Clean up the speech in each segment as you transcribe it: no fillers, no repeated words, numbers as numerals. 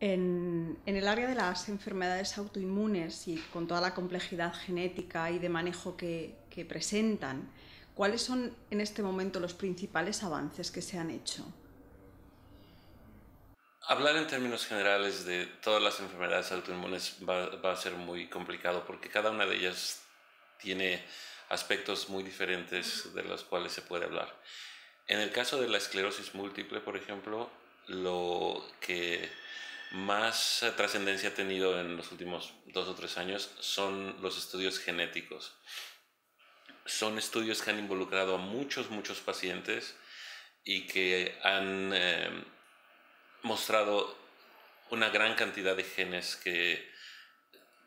En el área de las enfermedades autoinmunes y con toda la complejidad genética y de manejo que presentan, ¿cuáles son en este momento los principales avances que se han hecho? Hablar en términos generales de todas las enfermedades autoinmunes va a ser muy complicado porque cada una de ellas tiene aspectos muy diferentes de los cuales se puede hablar. En el caso de la esclerosis múltiple, por ejemplo, lo que más trascendencia ha tenido en los últimos 2 o 3 años son los estudios genéticos. Son estudios que han involucrado a muchos pacientes y que han mostrado una gran cantidad de genes que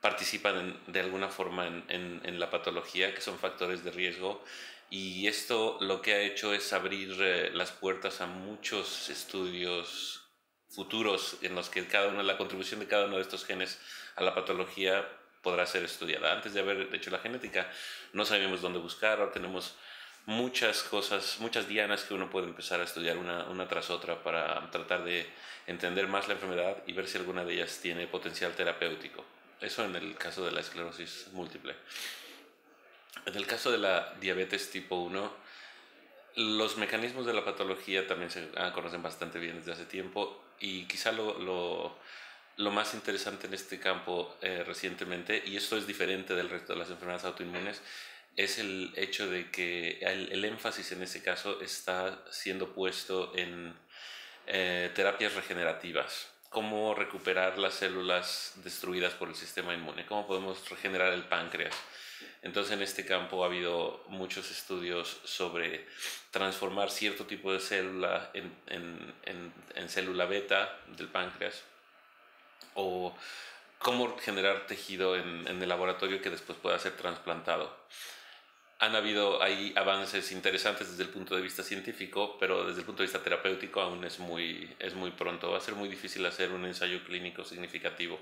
participan de alguna forma en la patología, que son factores de riesgo. Y esto lo que ha hecho es abrir las puertas a muchos estudios futuros en los que la contribución de cada uno de estos genes a la patología podrá ser estudiada. Antes de haber hecho la genética, no sabíamos dónde buscar. Ahora tenemos muchas cosas, muchas dianas que uno puede empezar a estudiar una tras otra para tratar de entender más la enfermedad y ver si alguna de ellas tiene potencial terapéutico. Eso en el caso de la esclerosis múltiple. En el caso de la diabetes tipo 1, los mecanismos de la patología también se conocen bastante bien desde hace tiempo y quizá lo más interesante en este campo recientemente, y esto es diferente del resto de las enfermedades autoinmunes, es el hecho de que el énfasis en ese caso está siendo puesto en terapias regenerativas. Cómo recuperar las células destruidas por el sistema inmune, cómo podemos regenerar el páncreas. Entonces en este campo ha habido muchos estudios sobre transformar cierto tipo de célula en célula beta del páncreas, o cómo generar tejido en el laboratorio que después pueda ser trasplantado. Han habido ahí avances interesantes desde el punto de vista científico, pero desde el punto de vista terapéutico aún es muy pronto. Va a ser muy difícil hacer un ensayo clínico significativo.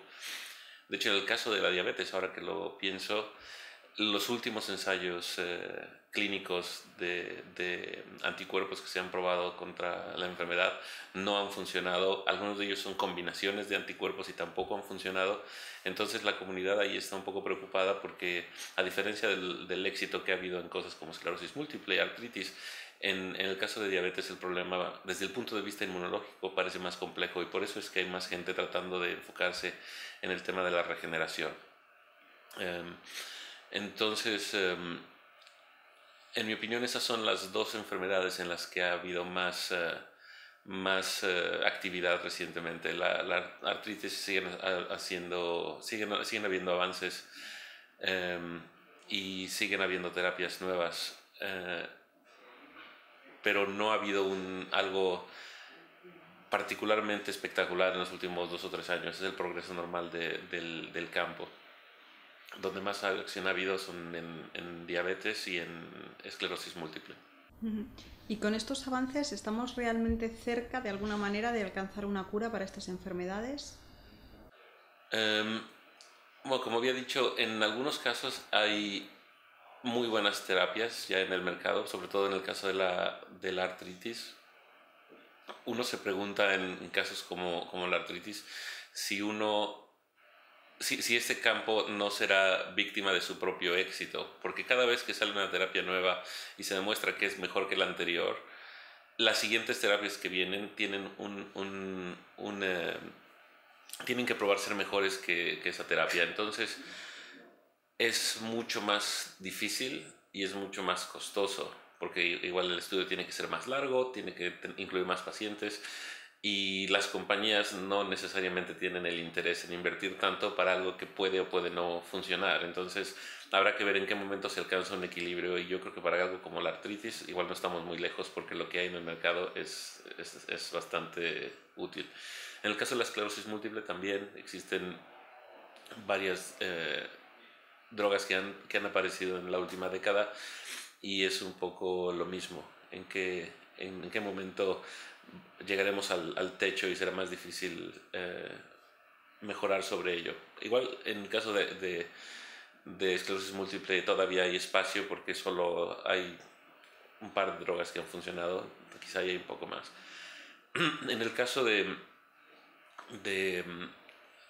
De hecho, en el caso de la diabetes, ahora que lo pienso, los últimos ensayos clínicos de anticuerpos que se han probado contra la enfermedad no han funcionado. Algunos de ellos son combinaciones de anticuerpos y tampoco han funcionado. Entonces la comunidad ahí está un poco preocupada porque, a diferencia del éxito que ha habido en cosas como esclerosis múltiple y artritis, en el caso de diabetes el problema desde el punto de vista inmunológico parece más complejo, y por eso es que hay más gente tratando de enfocarse en el tema de la regeneración. Um, entonces, en mi opinión, esas son las dos enfermedades en las que ha habido más actividad recientemente. La artritis siguen habiendo avances, y siguen habiendo terapias nuevas, pero no ha habido algo particularmente espectacular en los últimos 2 o 3 años. Es el progreso normal del campo. Donde más acción ha habido son en diabetes y en esclerosis múltiple. Y con estos avances, ¿estamos realmente cerca de alguna manera de alcanzar una cura para estas enfermedades? Um, bueno, como había dicho, en algunos casos hay muy buenas terapias ya en el mercado, sobre todo en el caso de la artritis. Uno se pregunta en casos como la artritis si si este campo no será víctima de su propio éxito, porque cada vez que sale una terapia nueva y se demuestra que es mejor que la anterior, las siguientes terapias que vienen tienen que probar ser mejores que esa terapia. Entonces es mucho más difícil y es mucho más costoso, porque igual el estudio tiene que ser más largo, tiene que incluir más pacientes, y las compañías no necesariamente tienen el interés en invertir tanto para algo que puede o puede no funcionar. Entonces habrá que ver en qué momento se alcanza un equilibrio, y yo creo que para algo como la artritis igual no estamos muy lejos, porque lo que hay en el mercado es bastante útil. En el caso de la esclerosis múltiple también existen varias drogas que han aparecido en la última década, y es un poco lo mismo. ¿En qué momento llegaremos al techo y será más difícil mejorar sobre ello? Igual en el caso de esclerosis múltiple todavía hay espacio, porque solo hay un par de drogas que han funcionado, quizá hay un poco más. En el caso de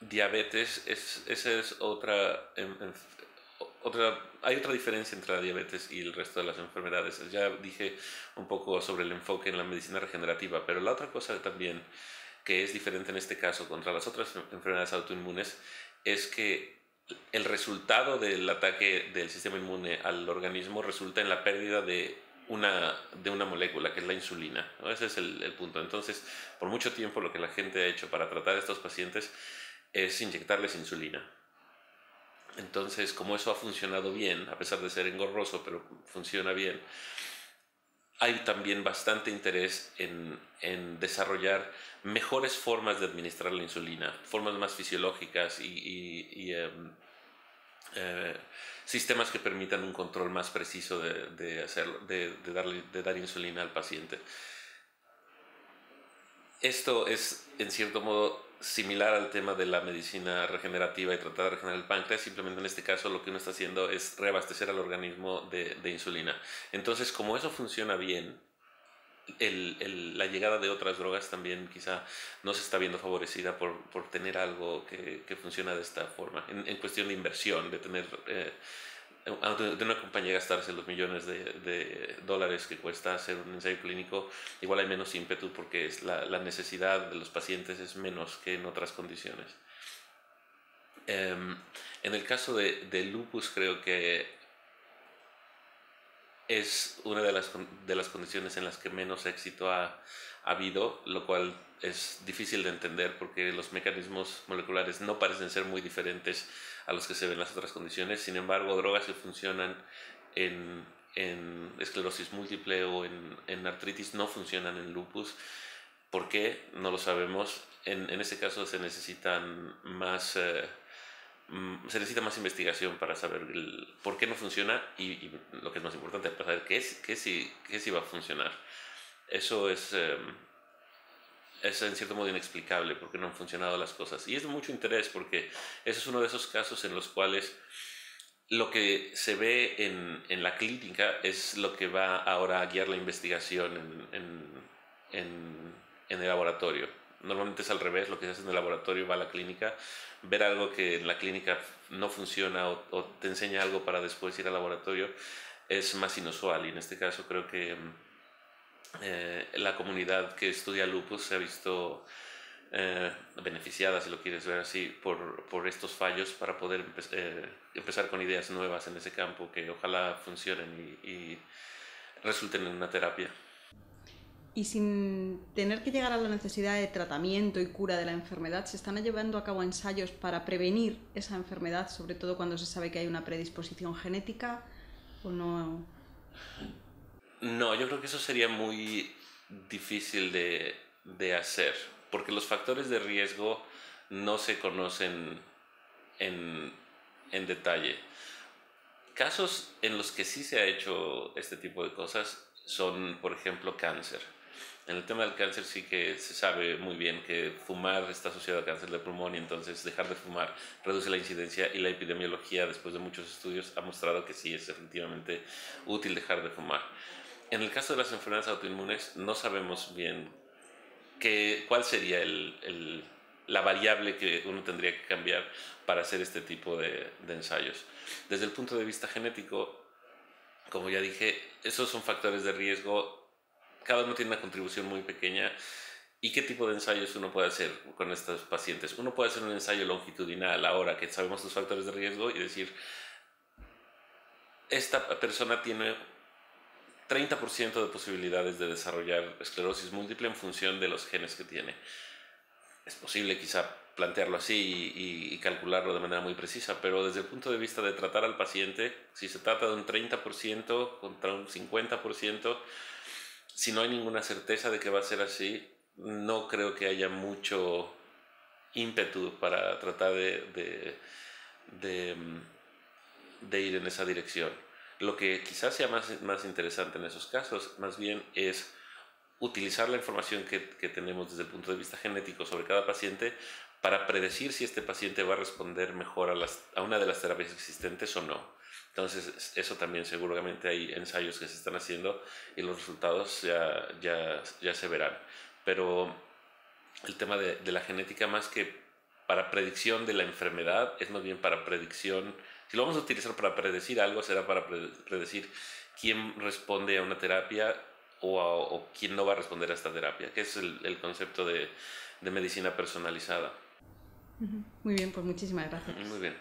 diabetes, esa es otra, hay otra diferencia entre la diabetes y el resto de las enfermedades. Ya dije un poco sobre el enfoque en la medicina regenerativa, pero la otra cosa también que es diferente en este caso contra las otras enfermedades autoinmunes es que el resultado del ataque del sistema inmune al organismo resulta en la pérdida de una molécula que es la insulina, ¿no? Ese es el punto. Entonces, por mucho tiempo lo que la gente ha hecho para tratar a estos pacientes es inyectarles insulina. Entonces, como eso ha funcionado bien, a pesar de ser engorroso, pero funciona bien, hay también bastante interés en desarrollar mejores formas de administrar la insulina, formas más fisiológicas y sistemas que permitan un control más preciso de dar insulina al paciente. Esto es, en cierto modo, similar al tema de la medicina regenerativa y tratar de regenerar el páncreas. Simplemente en este caso lo que uno está haciendo es reabastecer al organismo de insulina. Entonces, como eso funciona bien, la llegada de otras drogas también quizá no se está viendo favorecida por tener algo que funciona de esta forma. En cuestión de inversión, de tener... de una compañía gastarse los millones de dólares que cuesta hacer un ensayo clínico, igual hay menos ímpetu porque la necesidad de los pacientes es menos que en otras condiciones. En el caso de lupus creo que es una de las condiciones en las que menos éxito ha habido, lo cual es difícil de entender porque los mecanismos moleculares no parecen ser muy diferentes a los que se ven en las otras condiciones. Sin embargo, drogas que funcionan en esclerosis múltiple o en artritis no funcionan en lupus. ¿Por qué? No lo sabemos. En ese caso se necesitan más... se necesita más investigación para saber por qué no funciona y lo que es más importante, para saber qué sí va a funcionar. Eso es en cierto modo inexplicable porque no han funcionado las cosas. Y es de mucho interés porque ese es uno de esos casos en los cuales lo que se ve en la clínica es lo que va ahora a guiar la investigación en el laboratorio. Normalmente es al revés, lo que se hace en el laboratorio va a la clínica. Ver algo que en la clínica no funciona o te enseña algo para después ir al laboratorio es más inusual, y en este caso creo que la comunidad que estudia lupus se ha visto beneficiada, si lo quieres ver así, por estos fallos para poder empezar con ideas nuevas en ese campo que ojalá funcionen y resulten en una terapia. Y sin tener que llegar a la necesidad de tratamiento y cura de la enfermedad, ¿se están llevando a cabo ensayos para prevenir esa enfermedad, sobre todo cuando se sabe que hay una predisposición genética o no? No, yo creo que eso sería muy difícil de hacer, porque los factores de riesgo no se conocen en detalle. Casos en los que sí se ha hecho este tipo de cosas son, por ejemplo, cáncer. En el tema del cáncer sí que se sabe muy bien que fumar está asociado a cáncer de pulmón, y entonces dejar de fumar reduce la incidencia, y la epidemiología, después de muchos estudios, ha mostrado que sí es efectivamente útil dejar de fumar. En el caso de las enfermedades autoinmunes no sabemos bien cuál sería la variable que uno tendría que cambiar para hacer este tipo de ensayos. Desde el punto de vista genético, como ya dije, esos son factores de riesgo. Cada uno tiene una contribución muy pequeña. ¿Y qué tipo de ensayos uno puede hacer con estos pacientes? Uno puede hacer un ensayo longitudinal ahora que sabemos los factores de riesgo y decir, esta persona tiene 30% de posibilidades de desarrollar esclerosis múltiple en función de los genes que tiene. Es posible quizá plantearlo así y calcularlo de manera muy precisa, pero desde el punto de vista de tratar al paciente, si se trata de un 30% contra un 50%, si no hay ninguna certeza de que va a ser así, no creo que haya mucho ímpetu para tratar de ir en esa dirección. Lo que quizás sea más interesante en esos casos, más bien, es utilizar la información que tenemos desde el punto de vista genético sobre cada paciente para predecir si este paciente va a responder mejor a una de las terapias existentes o no. Entonces, eso también seguramente hay ensayos que se están haciendo y los resultados ya se verán. Pero el tema de la genética, más que para predicción de la enfermedad, es más bien para predicción. Si lo vamos a utilizar para predecir algo, será para predecir quién responde a una terapia o quién no va a responder a esta terapia, que es el concepto de medicina personalizada. Muy bien, pues muchísimas gracias. Muy bien.